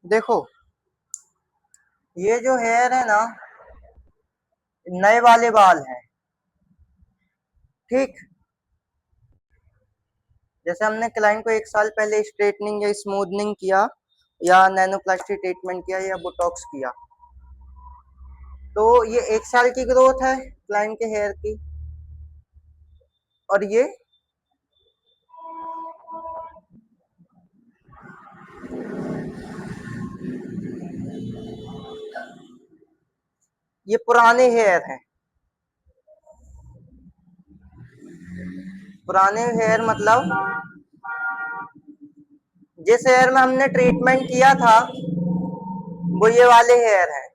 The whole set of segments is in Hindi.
देखो, ये जो हेयर है ना, नए वाले बाल हैं। ठीक, जैसे हमने क्लाइंट को 1 साल पहले स्ट्रेटनिंग या स्मूथनिंग किया, या नैनोप्लास्टी ट्रीटमेंट किया, या बोटॉक्स किया, तो ये 1 साल की ग्रोथ है क्लाइंट के हेयर की। और ये पुराने हेयर हैं। पुराने हेयर मतलब जिस हेयर में हमने ट्रीटमेंट किया था, वो ये वाले हेयर हैं।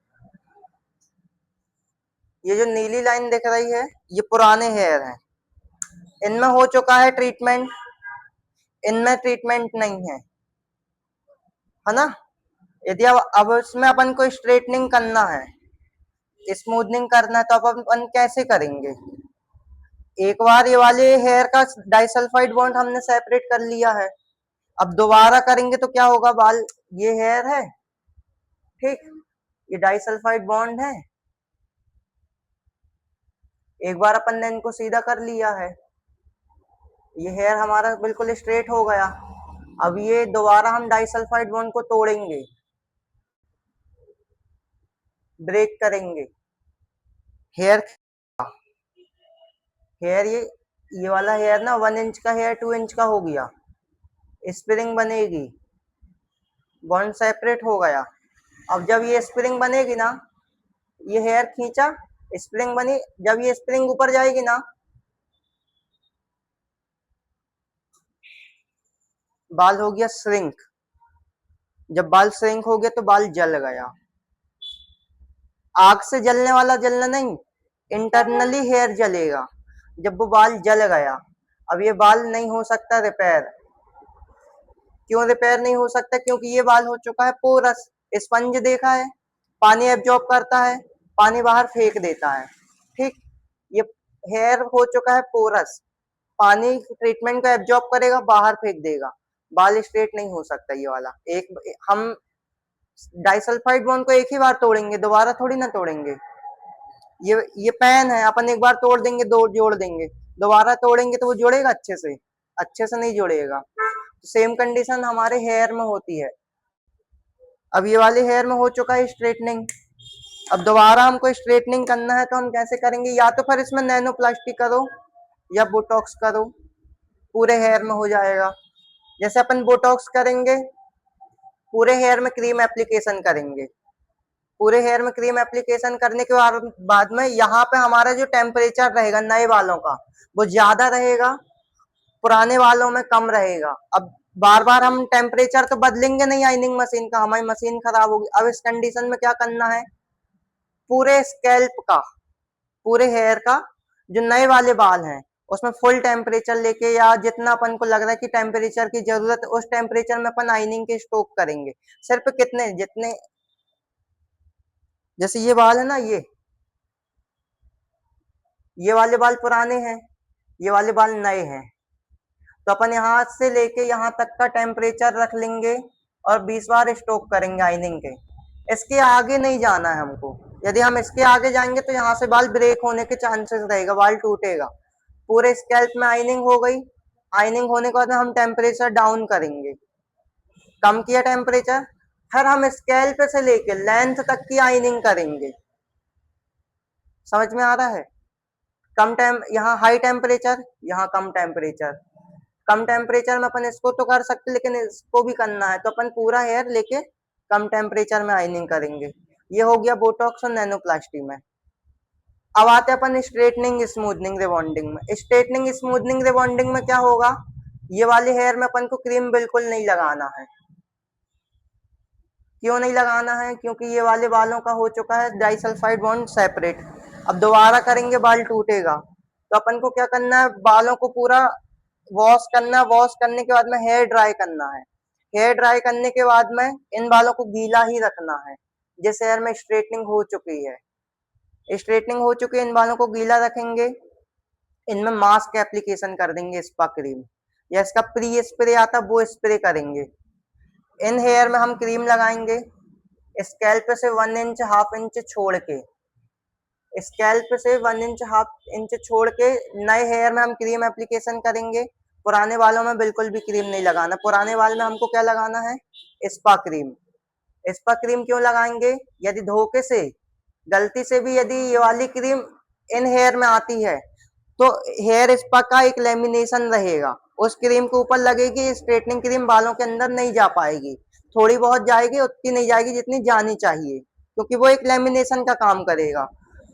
ये जो नीली लाइन दिख रही है, ये पुराने हेयर हैं। इनमें हो चुका है ट्रीटमेंट, इनमें ट्रीटमेंट नहीं है ना। यदि अब इसमें अपन को स्ट्रेटनिंग करना है, स्मूथनिंग करना है, तो अपन कैसे करेंगे? एक बार ये वाले हेयर का डाइसल्फाइड बॉन्ड हमने सेपरेट कर लिया है। अब दोबारा करेंगे तो क्या होगा? बाल, ये हेयर है, ठीक, ये डाइसल्फाइड बॉन्ड है। एक बार अपन ने इनको सीधा कर लिया है, ये हेयर हमारा बिल्कुल स्ट्रेट हो गया। अब ये दोबारा हम डाइसल्फाइड बॉन्ड को तोड़ेंगे, ब्रेक करेंगे। हेयर हेयर ये वाला हेयर ना 1 इंच का हेयर 2 इंच का हो गया, स्प्रिंग बनेगी, बॉन्ड सेपरेट हो गया। अब जब ये स्प्रिंग बनेगी ना, ये हेयर खींचा, स्प्रिंग बनी, जब ये स्प्रिंग ऊपर जाएगी ना, बाल हो गया श्रिंक। जब बाल श्रिंक हो गया तो बाल जल गया। आग से जलने वाला जलना नहीं, इंटरनली हेयर जलेगा जब वो बाल जल गया। अब ये बाल नहीं हो सकता रिपेयर। क्यों रिपेयर नहीं हो सकता? क्योंकि ये बाल हो चुका है पोरस। स्पंज देखा है, पानी एब्जॉर्ब करता है, पानी बाहर फेंक देता है। ठीक, ये हेयर हो चुका है पोरस, पानी ट्रीटमेंट को एब्जॉर्ब करेगा, बाहर फेंक देगा। बाल स्ट्रेट नहीं हो सकता ये वाला। एक हम डाइसल्फाइड बॉन्ड को एक ही बार तोड़ेंगे, दोबारा थोड़ी ना तोड़ेंगे। ये पेन है, अपन एक बार तोड़ देंगे, दो जोड़ देंगे, दोबारा तोड़ेंगे तो वो जुड़ेगा अच्छे से? अच्छे से नहीं जुड़ेगा। सेम कंडीशन हमारे हेयर में होती है। अब ये वाले हेयर में हो चुका है स्ट्रेटनिंग, अब दोबारा हमको स्ट्रेटनिंग करना है तो हम कैसे करेंगे? या तो फिर इसमें नैनोप्लास्टी करो या बोटॉक्स करो, पूरे हेयर में हो जाएगा। जैसे अपन बोटॉक्स करेंगे, पूरे हेयर में क्रीम एप्लीकेशन करेंगे। पूरे हेयर में क्रीम एप्लीकेशन करने के बाद में यहाँ पे हमारा जो टेम्परेचर रहेगा नए वालों का, वो ज्यादा रहेगा, पुराने वालों में कम रहेगा। अब बार बार हम टेम्परेचर तो बदलेंगे नहीं आइनिंग मशीन का, हमारी मशीन खराब होगी। अब इस कंडीशन में क्या करना है? पूरे स्कैल्प का, पूरे हेयर का, जो नए वाले बाल हैं, उसमें फुल टेम्परेचर लेके, या जितना अपन को लग रहा है कि टेम्परेचर की जरूरत है, उस टेम्परेचर में अपन आइनिंग के स्ट्रोक करेंगे। सिर्फ कितने, जितने, जैसे ये बाल है ना, ये वाले बाल पुराने हैं, ये वाले बाल नए हैं, तो अपन यहाँ से लेके यहाँ तक का टेम्परेचर रख लेंगे और 20 बार स्ट्रोक करेंगे आइनिंग के। इसके आगे नहीं जाना है हमको। यदि हम इसके आगे जाएंगे तो यहाँ से बाल ब्रेक होने के चांसेस रहेगा, बाल टूटेगा। पूरे स्कैल्प में आइनिंग हो गई, आइनिंग होने के बाद हम टेम्परेचर डाउन करेंगे, कम किया टेम्परेचर, फिर हम स्कैल्प से लेके लेंथ तक की आइनिंग करेंगे। समझ में आ रहा है? कम टाइम, यहाँ हाई टेम्परेचर, यहाँ कम टेम्परेचर। कम टेम्परेचर में अपन इसको तो कर सकते, लेकिन इसको भी करना है तो अपन पूरा हेयर लेके कम टेम्परेचर में आइनिंग करेंगे। ये हो गया बोटॉक्स और नैनोप्लास्टी में। अब आते हैं अपन स्ट्रेटनिंग स्मूथनिंग रिबॉन्डिंग में। स्ट्रेटनिंग स्मूथनिंग रिबॉन्डिंग में क्या होगा? ये वाले हेयर में अपन को क्रीम बिल्कुल नहीं लगाना है। क्यों नहीं लगाना है? क्योंकि ये वाले बालों का हो चुका है डाइसल्फाइड बॉन्ड सेपरेट। अब दोबारा करेंगे, बाल टूटेगा, तो अपन को क्या करना है? बालों को पूरा वॉश करना है। वॉश करने के बाद में हेयर ड्राई करना है। हेयर ड्राई करने के बाद में इन बालों को गीला ही रखना है। जिस हेयर में स्ट्रेटनिंग हो चुकी है, स्ट्रेटनिंग हो चुकी है, इन बालों को गीला रखेंगे। इनमें मास्क एप्लीकेशन कर देंगे स्पा क्रीम, या इसका प्री स्प्रे आता वो स्प्रे करेंगे। इन हेयर में हम क्रीम लगाएंगे स्कैल्प से 1 इंच हाफ इंच छोड़ के, स्कैल्प से 1 इंच हाफ इंच छोड़ के नए हेयर में हम क्रीम एप्लीकेशन करेंगे। पुराने बालों में बिल्कुल भी क्रीम नहीं लगाना। पुराने बाल में हमको क्या लगाना है? Spa cream. स्पा क्रीम क्यों लगाएंगे? यदि धोखे से गलती से भी यदि ये वाली क्रीम इन हेयर में आती है तो हेयर स्पा का एक लेमिनेशन रहेगा, उस क्रीम के ऊपर लगेगी। स्ट्रेटनिंग क्रीम बालों के अंदर नहीं जा पाएगी, थोड़ी बहुत जाएगी, उतनी नहीं जाएगी जितनी जानी चाहिए, क्योंकि वो एक लेमिनेशन का काम करेगा।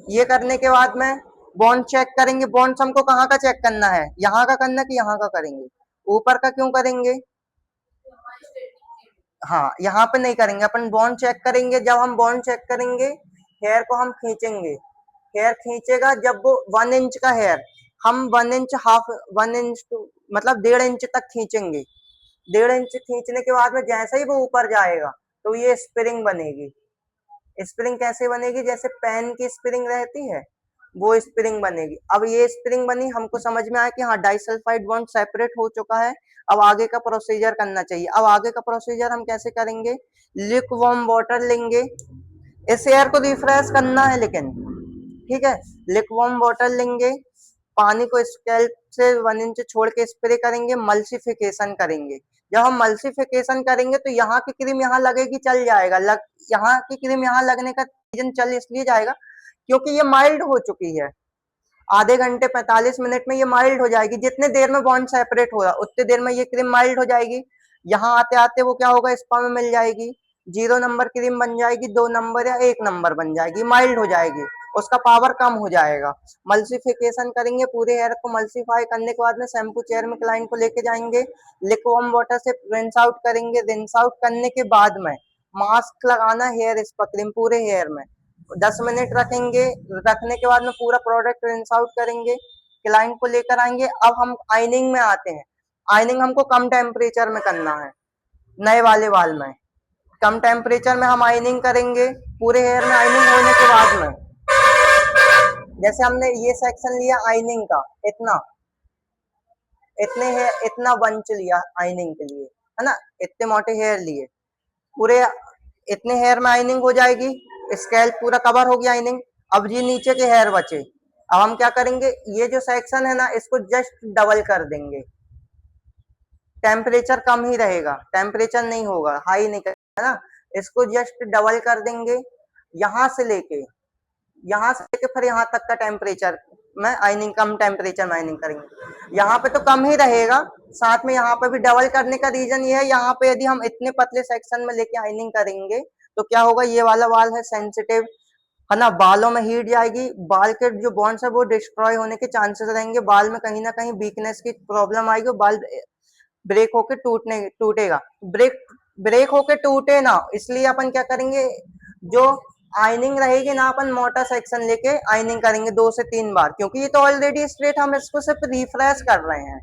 ये करने के बाद में बॉन्ड चेक करेंगे। बॉन्ड हमको कहाँ का चेक करना है? यहाँ का करना कि यहाँ का करेंगे? ऊपर का क्यों करेंगे? हाँ, यहाँ पे नहीं करेंगे, अपन बॉन्ड चेक करेंगे। जब हम बॉन्ड चेक करेंगे, हेयर को हम खींचेंगे। हेयर खींचेगा जब वो 1 इंच का हेयर हम 1 इंच हाफ 1 इंच मतलब 1.5 इंच तक खींचेंगे। 1.5 इंच खींचने के बाद में जैसे ही वो ऊपर जाएगा तो ये स्प्रिंग बनेगी। स्प्रिंग कैसे बनेगी? जैसे पेन की स्प्रिंग रहती है वो स्प्रिंग बनेगी। अब ये स्प्रिंग बनी, हमको समझ में आया कि हाँ डाइसल्फाइड बॉन्ड सेपरेट हो चुका है। अब आगे का प्रोसीजर करना चाहिए। अब आगे का प्रोसीजर हम कैसे करेंगे? लिक वार्म वाटर लेंगे, इस एयर को रिफ्रेश करना है लेकिन, ठीक है। लिक वार्म वाटर लेंगे, पानी को स्कैल्प से 1 इंच छोड़ के स्प्रे करेंगे, मल्सिफिकेशन करेंगे। जब हम मल्सिफिकेशन करेंगे तो यहाँ की क्रीम यहाँ लगेगी, चल जाएगा। यहाँ की क्रीम यहाँ लगने का रीजन चल इसलिए जाएगा क्योंकि ये माइल्ड हो चुकी है। आधे घंटे 45 मिनट में ये माइल्ड हो जाएगी। जितने देर में बॉन्ड सेपरेट होगा उतने देर में ये क्रीम माइल्ड हो जाएगी। यहाँ आते आते वो क्या होगा? स्पा में मिल जाएगी। 0 नंबर क्रीम बन जाएगी, 2 नंबर या 1 नंबर बन जाएगी, माइल्ड हो जाएगी, उसका पावर कम हो जाएगा। मल्सिफिकेशन करेंगे, पूरे हेयर को मल्सीफाई करने के बाद में शैम्पू चेयर में क्लाइंट को लेके जाएंगे, लिक्वार्म वाटर से रिंस आउट करेंगे। रिंस आउट करने के बाद में मास्क लगाना हेयर स्पा क्रीम पूरे हेयर में, 10 मिनट रखेंगे। रखने के बाद में पूरा प्रोडक्ट रिंस आउट करेंगे, क्लाइंट को लेकर आएंगे। अब हम आइनिंग में आते हैं। आइनिंग हमको कम टेम्परेचर में करना है। नए वाले बाल में कम टेम्परेचर में हम आइनिंग करेंगे। पूरे हेयर में आइनिंग होने के बाद में जैसे हमने ये सेक्शन लिया आइनिंग का, इतना इतने है, इतना बंच लिया आइनिंग के लिए, है ना, इतने मोटे हेयर लिए। पूरे इतने हेयर में आइनिंग हो जाएगी, स्कैल्प पूरा कवर हो गया आइनिंग। अब ये नीचे के हेयर बचे, अब हम क्या करेंगे? ये जो सेक्शन है ना, इसको जस्ट डबल कर देंगे। टेम्परेचर कम ही रहेगा, टेम्परेचर नहीं होगा, हाई नहीं करेगा ना। इसको जस्ट डबल कर देंगे। यहाँ से लेके फिर यहाँ तक का टेम्परेचर में आइनिंग, कम टेम्परेचर में आइनिंग करेंगे। यहाँ पे तो कम ही रहेगा, साथ में यहाँ पे भी डबल करने का रीजन ये है, यहाँ पे यदि हम इतने पतले सेक्शन में लेके आइनिंग करेंगे तो क्या होगा? ये वाला बाल है सेंसिटिव, है ना, बालों में हीट जाएगी, बाल के जो बॉन्ड्स है वो डिस्ट्रॉय होने के चांसेस रहेंगे, बाल में कहीं ना कहीं वीकनेस की प्रॉब्लम आएगी, बाल ब्रेक होके टूटेगा। ब्रेक ब्रेक होके टूटे ना, इसलिए अपन क्या करेंगे? जो आइनिंग रहेगी ना, अपन मोटा सेक्शन लेके आइनिंग करेंगे 2 से 3 बार, क्योंकि ये तो ऑलरेडी स्ट्रेट, हम इसको सिर्फ रिफ्रेश कर रहे हैं।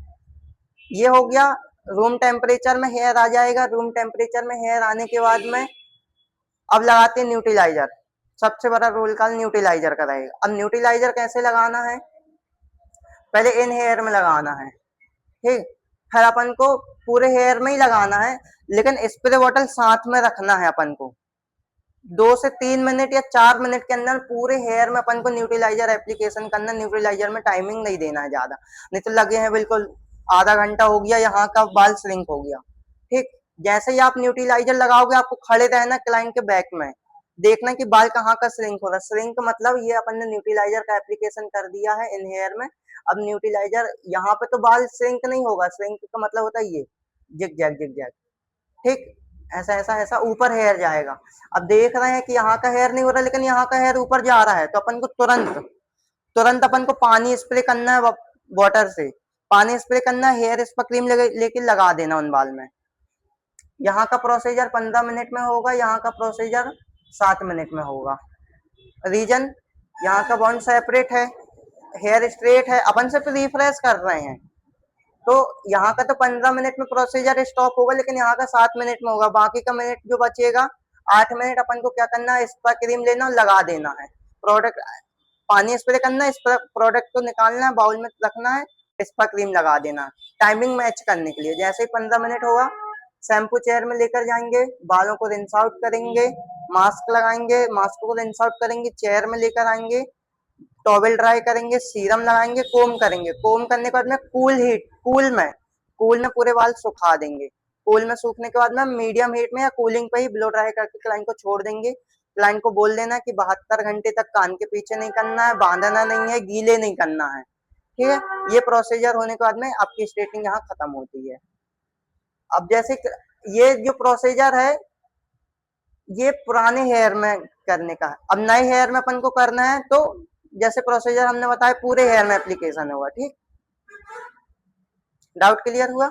ये हो गया। रूम टेम्परेचर में हेयर आ जाएगा। रूम टेम्परेचर में हेयर आने के बाद में अब लगाते हैं न्यूट्रीलाइजर। सबसे बड़ा रोल कॉल न्यूट्रीलाइजर का रहेगा। अब न्यूट्रीलाइजर कैसे लगाना है? पहले इन हेयर में लगाना है, ठीक, फिर अपन को पूरे हेयर में ही लगाना है, लेकिन स्प्रे बॉटल साथ में रखना है अपन को। 2 से 3 मिनट या 4 मिनट के अंदर पूरे हेयर में अपन को न्यूट्रीलाइजर एप्लीकेशन करना। न्यूट्रीलाइजर में टाइमिंग नहीं देना है ज्यादा, नहीं तो लगे हैं बिल्कुल आधा घंटा हो गया, यहाँ का बाल श्रिंक हो गया, ठीक। जैसे ही आप न्यूट्रीलाइजर लगाओगे, आपको खड़े रहना क्लाइंट के बैक में, देखना कि बाल कहाँ का श्रिंक हो रहा है। श्रिंक मतलब ये अपन ने न्यूट्रीलाइजर का एप्लीकेशन कर दिया है इन हेयर में। अब न्यूट्रीलाइजर यहाँ पे तो बाल श्रिंक नहीं होगा, श्रिंक का मतलब होता है ये जिग जैग जिग जैग, ठीक, ऐसा ऐसा ऐसा ऊपर हेयर जाएगा। अब देख रहे हैं कि यहाँ का हेयर नहीं हो रहा, लेकिन यहाँ का हेयर ऊपर जा रहा है, तो अपन को तुरंत तुरंत अपन को पानी स्प्रे करना है, वाटर से पानी स्प्रे करना है, हेयर स्पा क्रीम लेके लगा देना उन बाल में। यहाँ का प्रोसीजर 15 मिनट में होगा, यहाँ का प्रोसीजर 7 मिनट में होगा। रीजन, यहाँ का बॉन्ड सेपरेट है, हेयर स्ट्रेट है, अपन सिर्फ रिफ्रेश कर रहे हैं, तो यहाँ का तो 15 मिनट में प्रोसीजर स्टॉप होगा, लेकिन यहाँ का 7 मिनट में होगा। बाकी का मिनट जो बचेगा 8 मिनट अपन को क्या करना है? स्पा क्रीम लेना और लगा देना है प्रोडक्ट। पानी स्प्रे करना है, इस प्रोडक्ट को निकालना है, बाउल में रखना है, इस पर क्रीम लगा देना है, टाइमिंग मैच करने के लिए। जैसे ही 15 मिनट होगा, शैम्पू चेयर में लेकर जाएंगे, बालों को रिंस आउट करेंगे, मास्क लगाएंगे, मास्क को रिंस आउट करेंगे, चेयर में लेकर आएंगे, टॉवेल ड्राई करेंगे, सीरम लगाएंगे, कोम करेंगे। कोम करने के बाद में कूल में पूरे बाल सुखा देंगे। कूल में सूखने के बाद में मीडियम हीट में या कूलिंग पे ही ब्लो ड्राई करके क्लाइंट को छोड़ देंगे। क्लाइंट को बोल देना कि 72 घंटे तक कान के पीछे नहीं करना है, बांधना नहीं है, गीले नहीं करना है, ठीक है। ये प्रोसीजर होने के बाद में आपकी स्ट्रेटनिंग यहाँ खत्म होती है। अब जैसे ये जो प्रोसीजर है, ये पुराने हेयर में करने का है। अब नए हेयर में अपन को करना है, तो जैसे प्रोसीजर हमने बताया पूरे हेयर में एप्लीकेशन होगा, ठीक। डाउट क्लियर हुआ?